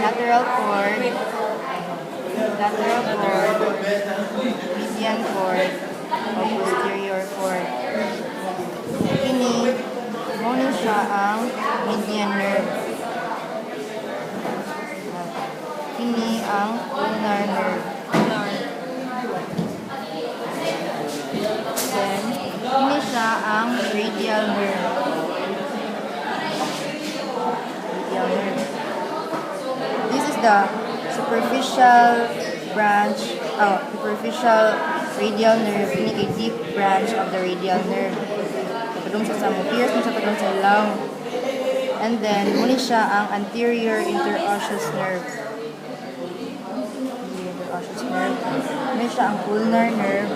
lateral cord, median cord, o posterior cord. Kini, muna siya ang median nerve. Kini ang ulnar nerve. Then, kini siya ang radial nerve. This is the superficial radial nerve. Ini kay deep branch of the radial nerve. Padung siya sa pierce mo sa padung sa ilaw. And then, muna siya ang anterior interosseous nerve. Muna siya ang ulnar nerve.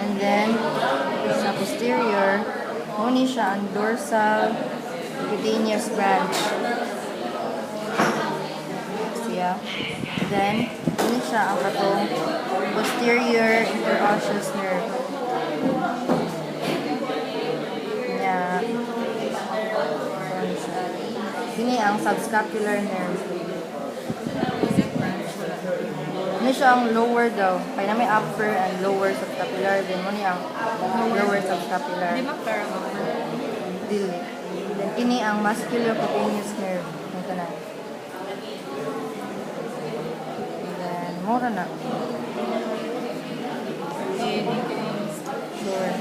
And then, sa posterior, muna siya ang dorsal cutaneous branch. Siya. Then, muna siya ang katong posterior interosseous nerve. Ini ang subscapular nerve. Ini siya ang lower daw. Kaya na may upper and lower subscapular. Then mo ang lower subscapular. Di ba parang Dili. Then ini ang musculocutaneous nerve. Ito na. Then, mura na. Sure.